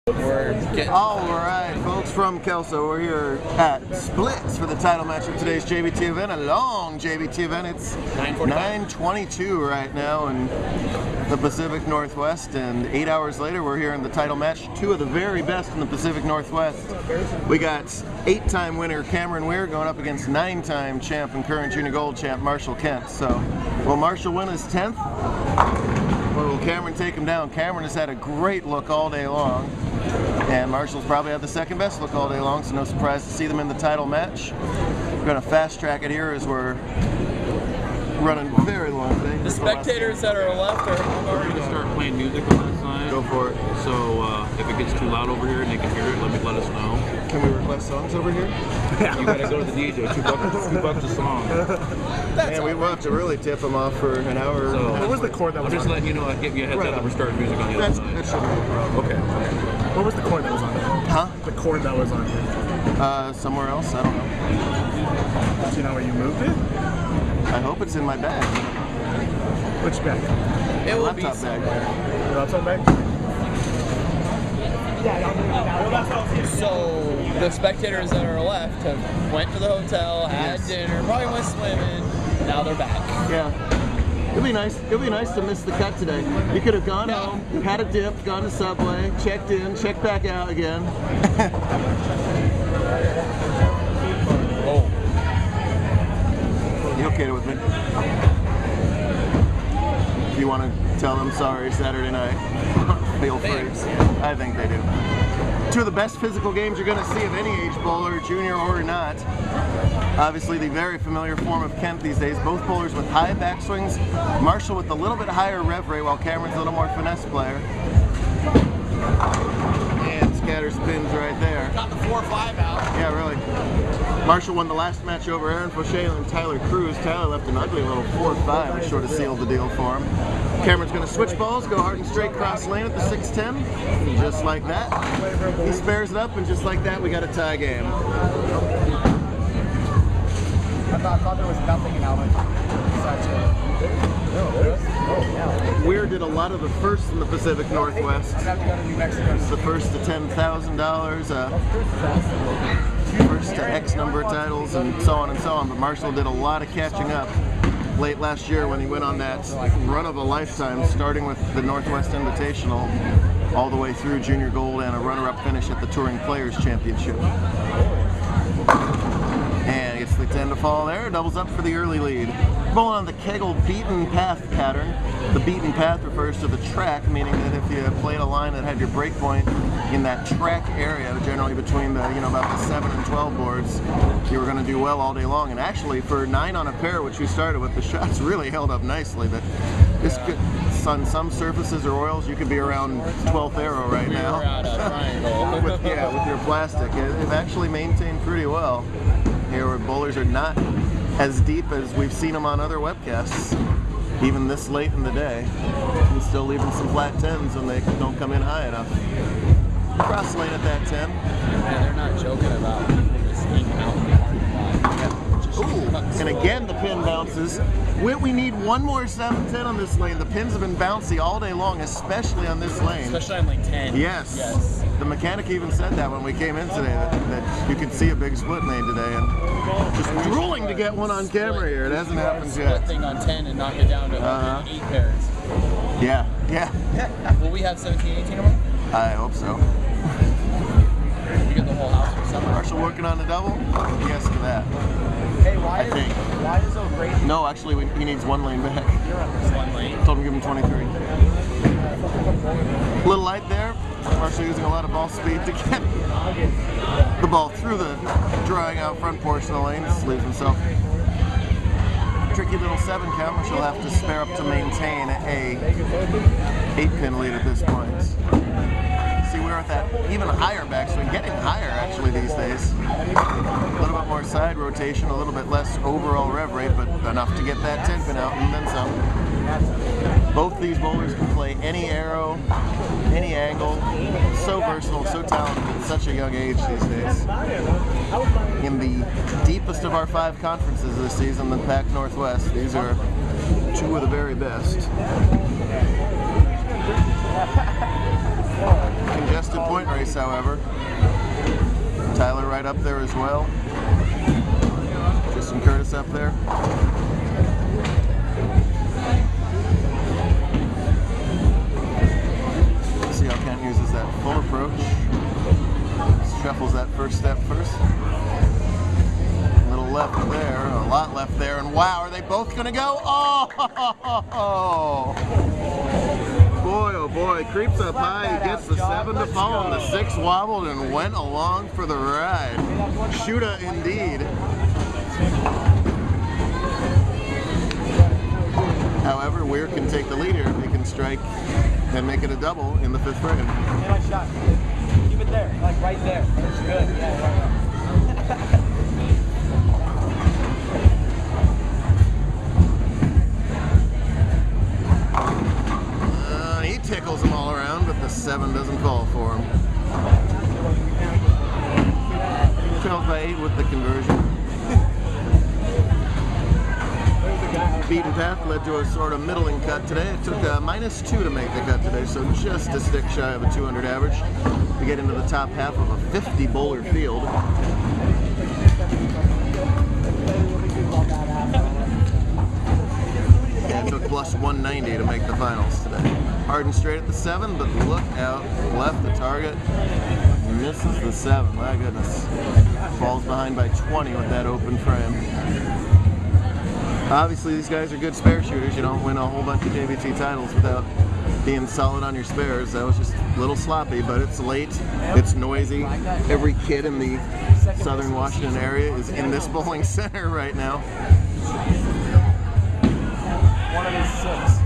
We're getting... All right, folks from Kelso, we're here at Splits for the title match of today's JBT event, a long JBT event. It's 9:22 right now in the Pacific Northwest, and 8 hours later we're here in the title match. Two of the very best in the Pacific Northwest. We got 8-time winner Cameron Weier going up against 9-time champ and current junior gold champ Marshall Kent. So will Marshall win his 10th? Or will Cameron take him down? Cameron has had a great look all day long, and Marshall's probably had the second best look all day long, so no surprise to see them in the title match. We're going to fast track it here as we're running very long today. The spectators that are left are We're going to start playing music on that side. Go for it. So if it gets too loud over here and they can hear it, let us know. Can we request songs over here? You got to go to the DJ. $2 a song. Man, we will have to really tip them off for an hour. So, what was the chord that was I'm just on? letting you know, give you a heads up that we're starting music on the other side. That shouldn't be a problem. Okay. What was the chord that was on there? Huh? The chord that was on here. Somewhere else? I don't know. Do you know where you moved it? I hope it's in my bag. Which bag? It will be Laptop bag. Your laptop bag? So the spectators that are left have went to the hotel, had dinner, probably went swimming. Now they're back. Yeah. It'd be nice. It'd be nice to miss the cut today. You could have gone home, had a dip, gone to Subway, checked in, checked back out again. Oh. You okay with me? If you want to tell them sorry Saturday night, feel free. I think they do. Two of the best physical games you're going to see of any age bowler, junior or not. Obviously the very familiar form of Kent these days. Both bowlers with high backswings. Marshall with a little bit higher rev rate, while Cameron's a little more finesse player. And scatter spins right there. Got the 4-5 out. Yeah, really. Marshall won the last match over Aaron Fauché and Tyler Cruz. Tyler left an ugly little 4-5, which sort of sealed the deal for him. Cameron's going to switch balls, go hard and straight cross lane at the 6-10. And just like that, he spares it up, and just like that, we got a tie game. I thought there was nothing in Alabama. Weier did a lot of the firsts in the Pacific Northwest. The first to $10,000, first to X number of titles, and so on and so on. But Marshall did a lot of catching up late last year when he went on that run of a lifetime, starting with the Northwest Invitational all the way through Junior Gold and a runner-up finish at the Touring Players Championship. And gets the 10 to fall there, doubles up for the early lead. Bowling on the Kegel beaten path pattern. The beaten path refers to the track, meaning that if you played a line that had your break point in that track area, generally between the, about the 7 and 12 boards, you were going to do well all day long. And actually, for 9 on a pair, which we started with, the shots really held up nicely. But this could, on some surfaces or oils, you could be around 12th arrow right now. with your plastic. It's actually maintained pretty well. Here where bowlers are not as deep as we've seen them on other webcasts, even this late in the day, and still leaving some flat 10s when they don't come in high enough. Cross lane at that 10. Man, they're not joking about this eating out in the parking lot. Ooh, and again the pin bounces. We need one more 7-10 on this lane. The pins have been bouncy all day long, especially on this lane. Especially on lane 10. Yes. The mechanic even said that when we came in today, that you could see a big split made today, and just drooling to get one on camera here. It hasn't happened yet. Split thing on 10 and knock it down to 8 pairs. Yeah. Will we have 17, 18 tomorrow? I hope so. You get the whole house for summer. Marshall working on the double? Yes to that. Hey, why is Oakley? No, actually, he needs one lane back. You're on this one lane. Told him to give him 23. A little light there. Marshall using a lot of ball speed to get the ball through the drying out front portion of the lane. Just leaves himself tricky little 7 count, which he'll have to spare up to maintain a 8-pin lead at this point. See, we're at that even higher backswing, getting higher actually these days. A little bit more side rotation, a little bit less overall rev rate, but enough to get that 10-pin out and then some. Both these bowlers can play any arrow, any angle. So versatile, so talented at such a young age these days. In the deepest of our 5 conferences this season, the Pac Northwest, these are 2 of the very best. contested point race, however. Tyler right up there as well. Tristan Curtis up there. See how Kent uses that full approach. Shuffles that first step first. A little left there, a lot left there, and wow, are they both gonna go? Oh! Boy, oh boy, creeps up high, he gets the 7 to fall, and the 6 wobbled and went along for the ride. Shooter indeed. However, Weier can take the lead here if he can strike and make it a double in the 5th frame. Hey, nice shot. Keep it there, like right there. That's good. Yeah, right. He tickles them all around, but the 7 doesn't fall for him. Trails by 8 with the conversion. Beaten path led to a sort of middling cut today. It took -2 to make the cut today, so just a stick shy of a 200 average to get into the top half of a 50 bowler field. Yeah, it took +190 to make the finals today. Hard and straight at the 7, but look out, left the target, misses the 7, my goodness. Falls behind by 20 with that open frame. Obviously, these guys are good spare shooters. You don't win a whole bunch of JBT titles without being solid on your spares. That was just a little sloppy, but it's late, it's noisy. Every kid in the southern Washington area is in this bowling center right now. One of his 6.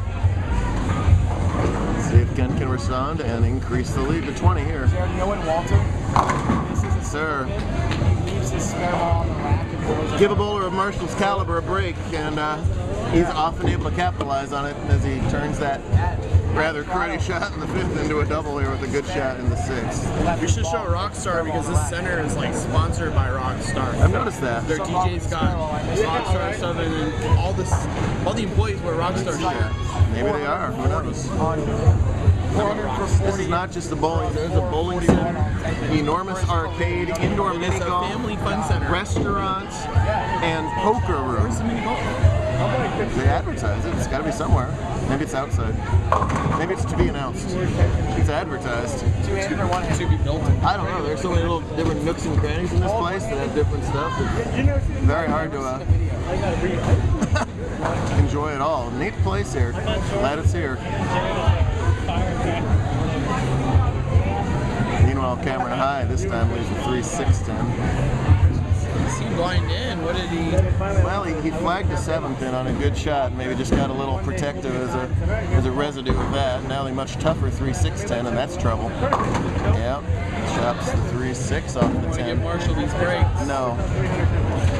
See if Ken can respond and increase the lead to 20 here. Jared, you know when Walter misses Sir. he leaves his spare ball on the rack and goes Give a bowler of Marshall's caliber a break, and he's often able to capitalize on it as he turns that rather cruddy shot in the 5th into a double here with a good shot in the 6th. We should show Rockstar because this center is like sponsored by Rockstar. I've noticed that. Their DJ's got Rockstar stuff, and then all the employees wear Rockstar shit. Maybe they are. Who knows? 400 for This is not just a bowling center. There's a bowling center, enormous arcade, indoor mini It's a golf, family fun center. restaurants, and poker room. Where's the mini golf? They advertise it. It's got to be somewhere. Maybe it's outside. Maybe it's to be announced. It's advertised. two-handed or one-handed? To be built. I don't know. There's so many little different nooks and crannies in this place that have different stuff. It's very hard to enjoy it all. Neat place here. Glad it's here. Meanwhile, Cameron High this time leaves a 3-6-10. He blind in. What did he? Well, he flagged a 7th in on a good shot. Maybe just got a little protective as a residue of that. Now a much tougher 3-6-10, and that's trouble. Yeah, chops the 3-6 off the Want to 10. give Marshall these breaks? No.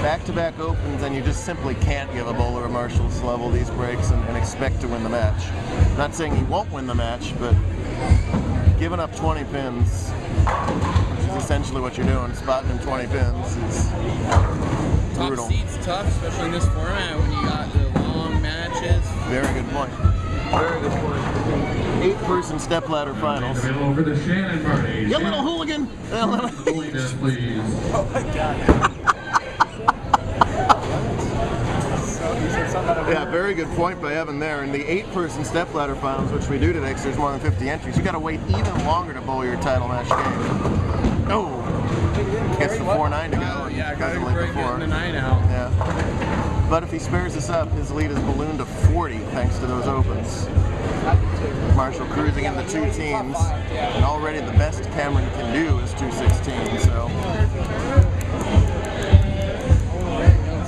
Back-to-back opens, and you just simply can't give a bowler of Marshall's level these breaks and expect to win the match. Not saying he won't win the match, but giving up 20 pins, which is essentially what you're doing, spotting him 20 pins, is brutal. Top seat's tough, especially in this format when you got the long matches. Very good point. Very good point. 8-person stepladder finals. Over the Shannon party. You little hooligan! Holiness, please. Oh my God. Yeah, very good point by Evan there. In the 8-person stepladder finals, which we do today because there's more than 50 entries, you got to wait even longer to bowl your title match game. Oh! Gets the 4-9 to go. Oh, yeah, got doesn't to like break the 4. the 9 out. Yeah. But if he spares this up, his lead is ballooned to 40 thanks to those opens. Marshall cruising in the 2 teams, and already the best Cameron can do is 216. So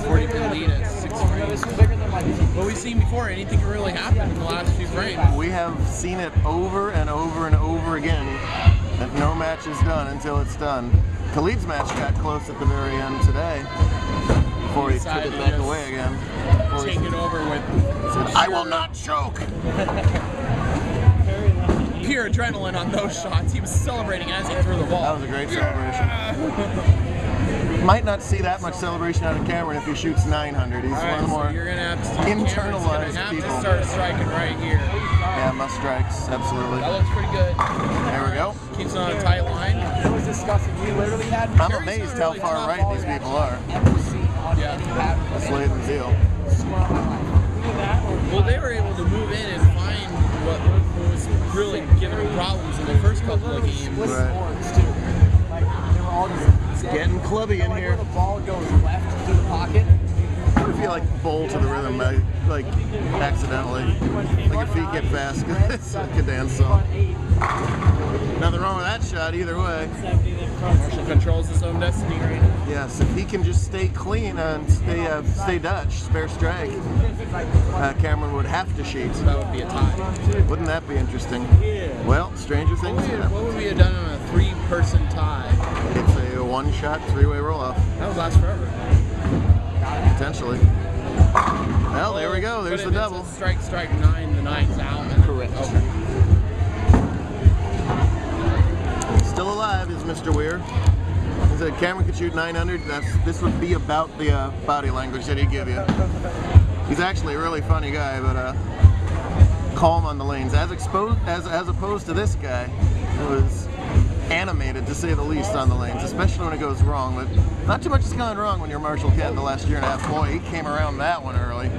40-pin lead at 6 frames. But we've seen before, anything can really happen in the last few frames. we have seen it over and over and over again that no match is done until it's done. Khalid's match got close at the very end today before he took it back away again. Take it over with I will not choke! pure adrenaline on those shots. He was celebrating as he threw the ball. That was a great celebration. Might not see that much celebration out of Cameron if he shoots 900. He's one of the more you're gonna have to internalized have people. to start striking right here. Yeah, must strikes, absolutely. That looks pretty good. There we go. Keeps it on a tight line. It was disgusting. We literally had I'm amazed how far right these people are. Yeah. Slade and Zeal. Well, they were able to move in and find what was really giving them problems in the first couple of games. It's getting clubby in here. The ball goes left to the pocket. What if you like bowl to the rhythm, like accidentally? Like your feet get fast. It's like a dance song. Nothing wrong with that shot either way. Marshall controls his own destiny right now. Yes, if he can just stay clean and stay Dutch, spare strike, Cameron would have to sheet. That would be a tie. Wouldn't that be interesting? Well, stranger things have happened. What would we have done on a 3-person tie? It's a one-shot, three-way roll-off. That would last forever. Potentially. Well, there we go. There's the double. It's a strike 9, the 9's out. Correct. Okay. Still alive is Mr. Weier. He said Cameron could shoot 900. This would be about the body language that he'd give you. He's actually a really funny guy, but calm on the lanes. As opposed to this guy, who was animated to say the least on the lanes, especially when it goes wrong. But not too much has gone wrong when you're Marshall Kent the last year and a half. Boy, he came around that one early.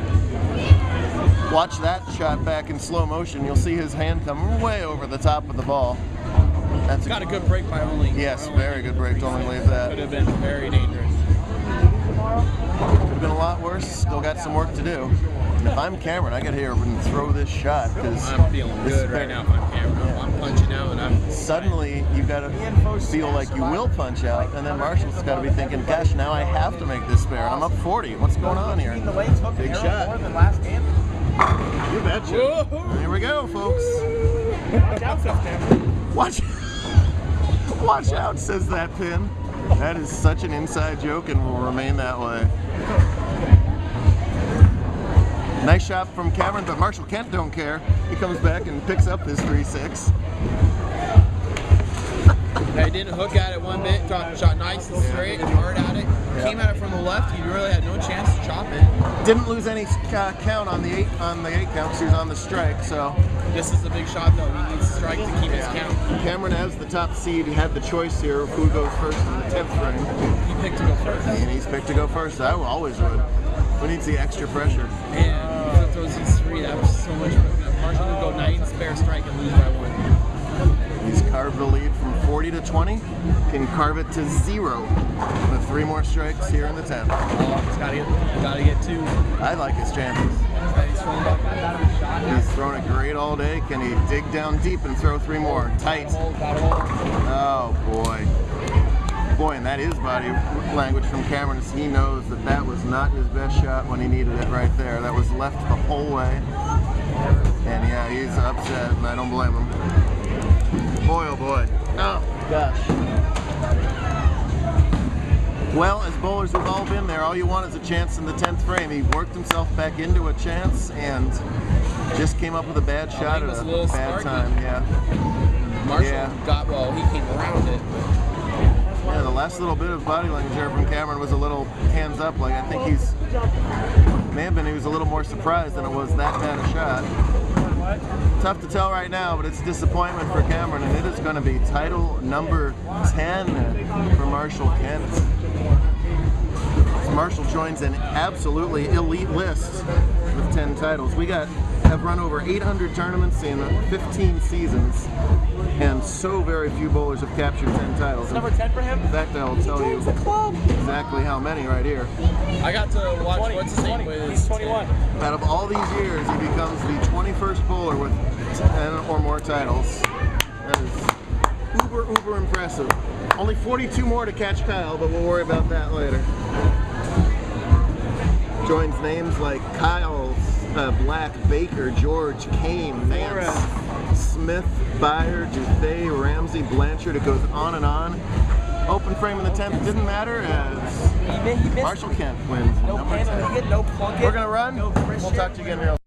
Watch that shot back in slow motion. You'll see his hand come way over the top of the ball. That's Got a good break by only. Yes, very good break to only leave that. Could have been very dangerous. Could have been a lot worse. Still got some work to do. And if I'm Cameron, I get here and throw this shot because I'm feeling good right now if I'm Cameron. I'm punching out and I'm suddenly you've got to feel like you will punch out, and then Marshall's got to be thinking, gosh, now I have to make this spare. I'm up 40. What's going on here? Big shot. More than last game. You betcha. Here we go, folks. Watch out, Cameron. Watch out, says that pin. That is such an inside joke and will remain that way. Nice shot from Cameron, but Marshall Kent don't care. He comes back and picks up his 3-6. He didn't hook at it one bit, shot nice and straight, hard at it. Came at it from the left, he really had no chance to chop it. Didn't lose any count on the 8 count, because he was on the strike, so. This is a big shot though, he needs to strike to keep his count. Cameron has the top seed, he had the choice here of who goes first in the 10th frame. He picked to go first. And he's picked to go first, I always would. Who needs the extra pressure? Man, he throws these 3, that was so much fun. Marshall would go 9 spare strike and lose by 1. He's carved the lead from 40 to 20, can carve it to 0 with 3 more strikes here in the 10th. Oh, he's gotta get 2. I like his chances. He's thrown it great all day. Can he dig down deep and throw 3 more? Tight. Oh boy. Boy, and that is body language from Cameron. He knows that that was not his best shot when he needed it right there. That was left the whole way. And yeah, he's upset, and I don't blame him. Boy, oh boy. Oh, gosh. Well, as bowlers, we've all been there. All you want is a chance in the 10th frame. He worked himself back into a chance and just came up with a bad shot at a bad time. Yeah. Marshall got, well, he came around it. Yeah, the last little bit of body language there from Cameron was a little hands up. Like, I think he was a little more surprised than it was that bad a shot. Tough to tell right now, but it's disappointment for Cameron, and it is going to be title number 10 for Marshall Kent. Marshall joins an absolutely elite list with 10 titles. We have run over 800 tournaments in 15 seasons, and so very few bowlers have captured 10 titles. Number 10 for him? In fact, I'll tell you exactly how many right here. I got to watch, 20, what's his name? He's 21. Out of all these years, he becomes the 21st bowler with 10 or more titles. That is uber impressive. Only 42 more to catch Kyle, but we'll worry about that later. Joins names like Kyle, Black, Baker, George, Kane, Nance, Smith, Weier, Dufay, Ramsey, Blanchard. It goes on and on. Open frame in the 10th didn't matter as Marshall Kent wins. No number 10. no plunk it. We're going to run. We'll talk to you again real soon.